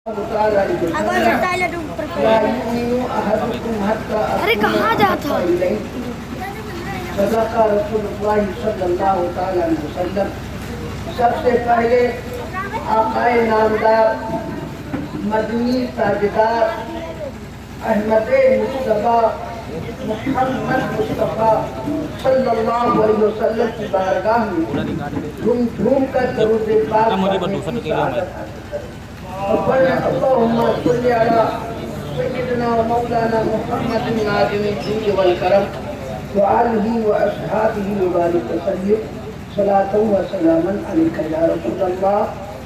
अरे कहाँ जाता सदाका रसूलुल्लाह सल्लल्लाहु ताला अलैहि वसल्लम। सबसे पहले आकाए नामदार मदनी ताजदार अहमद मुस्तफा मुहम्मद मुस्तफा सल्लल्लाहु अलैहि वसल्लम की बारगाह में घूम घूम कर दरूद पाक अल्लाहुम्मा सल्ली अला सय्यिदना व मौलाना मुहम्मदिन नाज़िमिल जूद वल करम व आलिहि व अस्हाबिहि व बारिक वसल्लिम सलातु व सलामन अलैका या रसूलल्लाह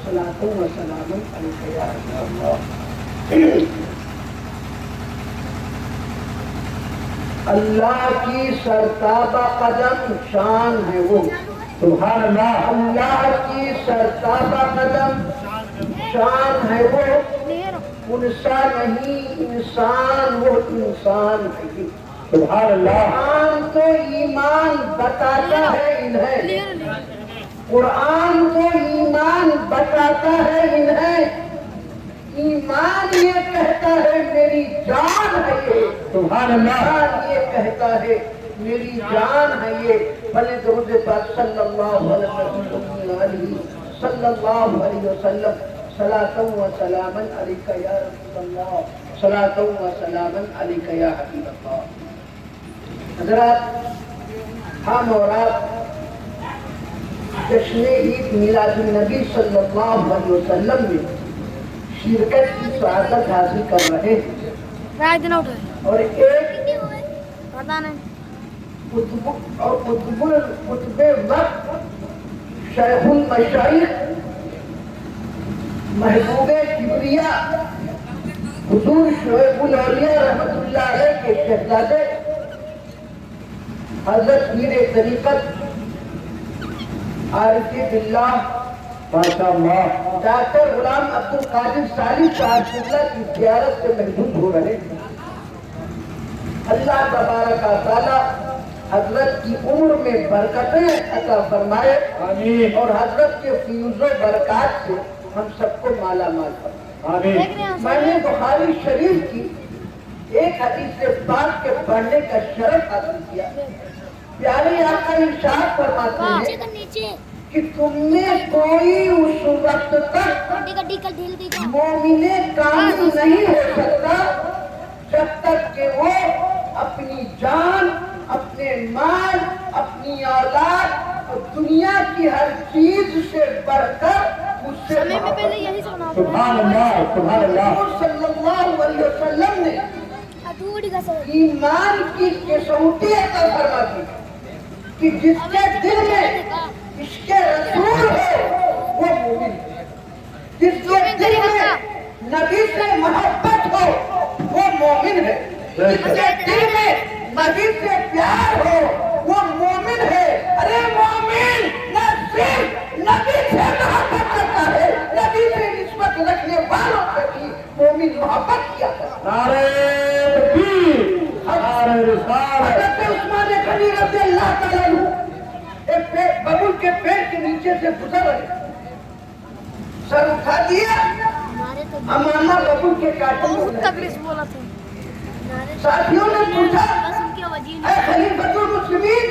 सलातु व सलामन अलैका या रसूलल्लाह। अल्लाह की सरताबा कदम शान है वो, सुभान अल्लाह। अल्लाह की सरताबा कदम शान है वो, उनसा नहीं इंसान वो इंसान है, सुभान अल्लाह। कुरान तो ईमान बताता है इन्हें, कुरान तो ईमान बताता है इन्हें, ईमान ये कहता है मेरी जान है ये, सुभान अल्लाह। ये कहता है मेरी जान है ये। भले दरूद पाक सल्लल्लाहु अलैहि वसल्लम सलातु व सलामन अलैका या रसूलल्लाह सलातु व सलामन अलैका या हबीबल्लाह। हज़रात, हम और आप जश्न ईद मिलादुन नबी सल्लल्लाहु अलैहि वसल्लम में शिरकत की सआदत हासिल कर रहे हैं। और एक कुतुबे वक्त शैखुल मशाइख महबूबे किबरिया हुजूर शोएबुल औलिया रहमतुल्लाह अलैह के शहजादे हजरत पीर तरीकत आरिफ़े बिल्लाह माशाअल्लाह डॉक्टर गुलाम अब्दुल कादिर सालिह साहब किबला की ज़ियारत से महजूब हो रहे हैं। अल्लाह तबारक व तआला हजरत की उम्र में बरकतें अता फरमाए, आमीन। और हजरत के फ्यूज़ बरकत से हम सबको माला माल फरमाए, आमीन। मैंने बुखारी शरीफ की एक हदीस पाक के पढ़ने का शरफ हासिल किया। प्यारे आका इरशाद फरमाते हैं कि तुमने कोई उस वक्त तक मोमिने कामिल नहीं हो सकता जब तक कि वो अपनी जान, अपने माल, अपनी औलाद और दुनिया की हर चीज से बढ़कर मुझसे सुभान अल्लाह सुभान अल्लाह सल्लल्लाहु अलैहि वसल्लम ने ईमान की कसौटी अता फरमा दी कि जिसके दिल में इसके रसूल हो वो मोमिन, जिसके दिल में नबी से मोहब्बत हो वो मोमिन है, जिसके दिल में नबी से प्यार हो वो मोमिन है। अरे मोमिन न सिर्फ नबी से मोहब्बत करता है, नबी से निस्बत रखने वालों से भी मोमिन मोहब्बत किया करता है। नारे तकबीर, नारे रिसालत। हज़रत उस्मान गनी रज़ियल्लाहु ताला अन्हु एक बबूल के पेड़ के नीचे से गुजर रहे, सर उठा दिया, अमाना बबूल के कांटे में बोला था। साथियों ने पूछा, ऐ खलीफतुल मुस्लिमीन,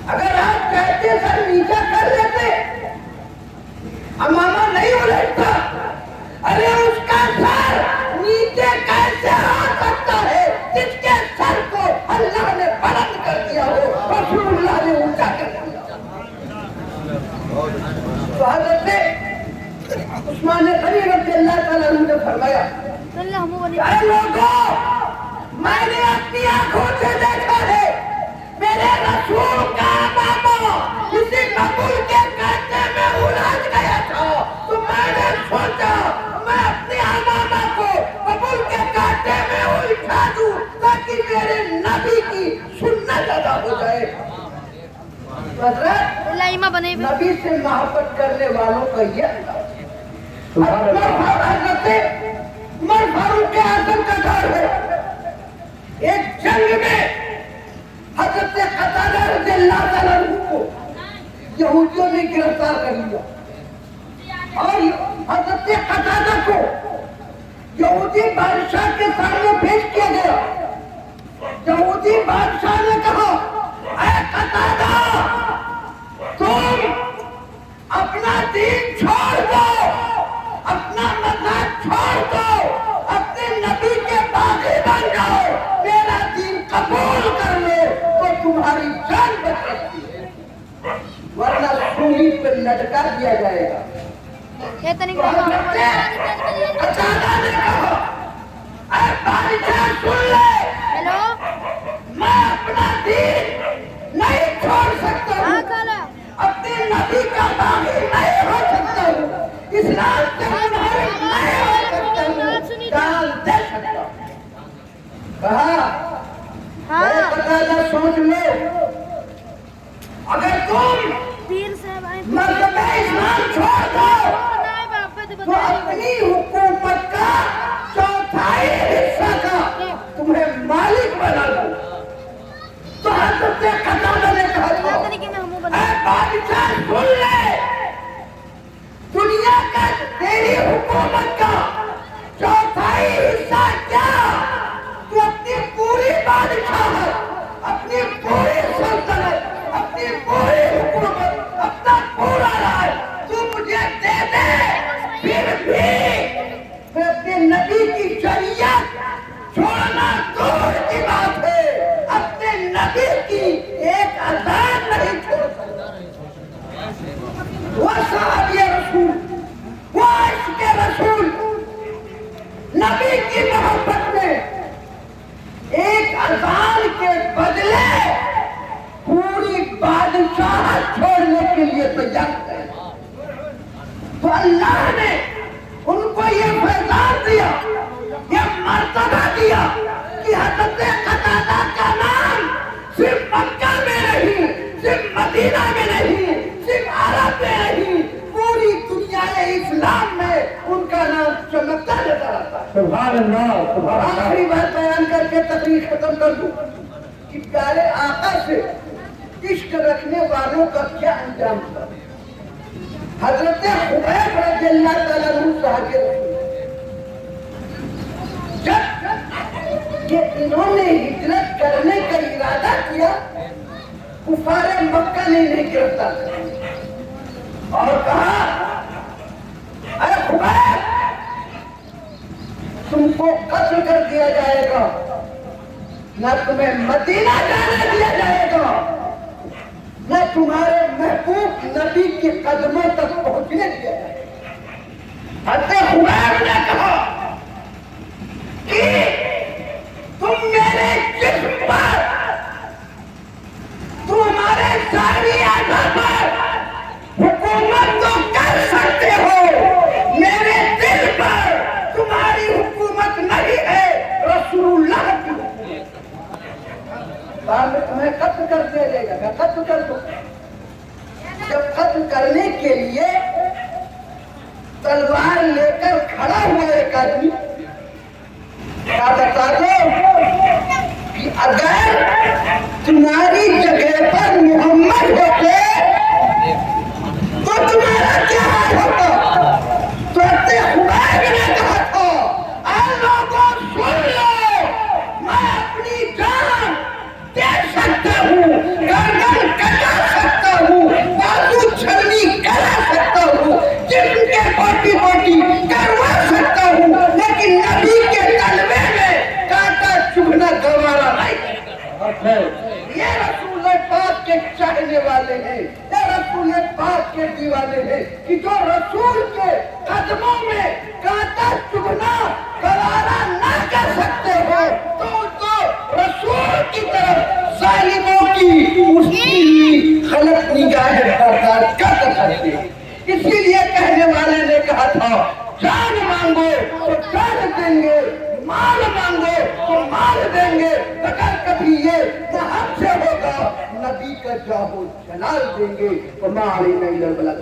अगर आप कहते सर नीचा कर लेते, अमामा नहीं उलटता। अरे उसका सर नीचे कैसे आ सकता है जिसके सर को अल्लाह ने बुलंद कर दिया हो, रसूलुल्लाह ने ऊंचा कर दिया। तो हज़रत उस्मान गनी रज़ियल्लाहु ताला अन्हु ने फरमाया, ऐ लोगों, मैंने अपनी आंखों से देखा है मेरे रसूल का मामा किसी कबूल के कांटे में उलझ गया था, तो मैंने सोचा मैं अपने मामा को कबूल के कांटे में उलझा दूं ताकि मेरे नबी की सुन्नत अदा हो जाए। नबी से मोहब्बत करने वालों का ये उमर फारूक आज़म का दौर है। एक जंग में हज़रत क़तादा रज़ियल्लाहु अन्हु को यहूदियों ने गिरफ्तार कर लिया और حضرت قتادہ کو یہودی بادشاہ کے سامنے پیش کیا گیا. یہودی بادشاہ نے کہا اے قتادہ تم اپنا دین چھوڑ دو, اپنا مذہب چھوڑ دو, اپنے نبی کے باغی بن جاؤ, میرا دین قبول کر لو تو تمہاری جان بچ سکتی ہے, ورنہ سولی پہ لٹکا دیا جائے گا. قتادہ نے کہا اے بادشاہ سن لے, میں اپنا دین نہیں چھوڑ سکتا ہوں, اپنے نبی کا باغی نہیں ہو سکتا ہوں, اسلام سے منحرف نہیں ہو سکتا ہوں, جان دے سکتا ہوں. کہا اے قتادہ سوچ لو, اگر تم مذہب اسلام چھوڑ دو تو اپنی حکومت کا چوتھائی حصہ کا تمہیں مالک بنا دو. تو حضرت قتادہ نے کہا اے بادشاہ سن لے, دنیا کا تیری حکومت کا چوتھائی حصہ کیا, تو اپنی پوری بادشاہت, اپنی پوری سلطنت, اپنی پوری حکومت, اپنا پورا راج تو مجھے دے دے, پھر بھی میں اپنے نبی کی شریعت چھوڑنا دور کی بات ہے, اپنے نبی کی ایک اذان نہیں چھوڑ سکتا. وہ صحابی رسول, وہ عشق رسول, نبی کی محبت میں ایک اذان کے بدلے پوری بادشاہت چھوڑنے کے لیے تیار ہے. تو اللہ نے ان کو یہ فیضان دیا, یہ مرتبہ دیا کہ حضرت قتادہ کا نام صرف مکہ میں نہیں, صرف مدینہ میں نہیں, صرف عرب میں نہیں, پوری دنیا اسلام میں ان کا نام چمکتا نظر آتا ہے. سبحان اللہ, سبحان اللہ. آخری بات بیان کر کے تقریر ختم کر دوں کہ پیارے آقا سے عشق رکھنے والوں کا کیا انجام تھا. حضرت خبیب رضی اللہ تعالیٰ عنہ صحابی رسول, جب کہ انہوں نے ہجرت کرنے کا ارادہ کیا, کفار مکہ نے انہیں گرفتار کیا اور کہا اے خبیب تم کو قتل کر دیا جائے گا, نہ تمہیں مدینہ جانے دیا جائے گا, نہ تمہارے محبوب نبی کے قدموں تک پہنچنے دیا جائے گا. حضرت خبیب نے کہا کہ تم میرے جسم پر, تمہارے ظاہری اعضاء پر حکومت تو کر سکتے ہو, میرے دل پر تمہاری حکومت نہیں ہے, رسول اللہ کی حکومت. میں تمہیں قتل کر دے گا, میں قتل کر دوں. جب قتل کرنے کے لیے تلوار لے کر کھڑا ہوا ایک آدمی, کیا بتا دو کہ اگر تمہاری جگہ پر محمد ہوتے تو تمہارا کیا حال ہوتا. تو خبیب نے کہا تھا اے لوگوں سن لو, میں اپنی جان دے سکتا ہوں, گردن کٹا سکتا ہوں, بازو چھلنی کرا سکتا ہوں, جسم کے بوٹی بوٹی کروا سکتا ہوں, لیکن نبی کے تلوے میں کانٹا چبھنا گوارا نہیں. یہ رسول پاک کے چاہنے والے ہیں, یہ رسول پاک کے دیوانے ہیں کہ جو رسول کے قدموں میں کانٹا چبھنا گوارا نہ کر سکتے ہو تو رسول کی طرف ظالموں کی مستی غلط نگاہیں برداشت کر سکتے. اسی لیے کہنے والے نے کہا تھا جان مانگو تو جان دیں گے, مال مانگو تو مال دیں گے, مگر کبھی یہ نہ ہم سے ہوگا, نبی کا جاہو جلال دیں گے. وما علینا الا البلاغ.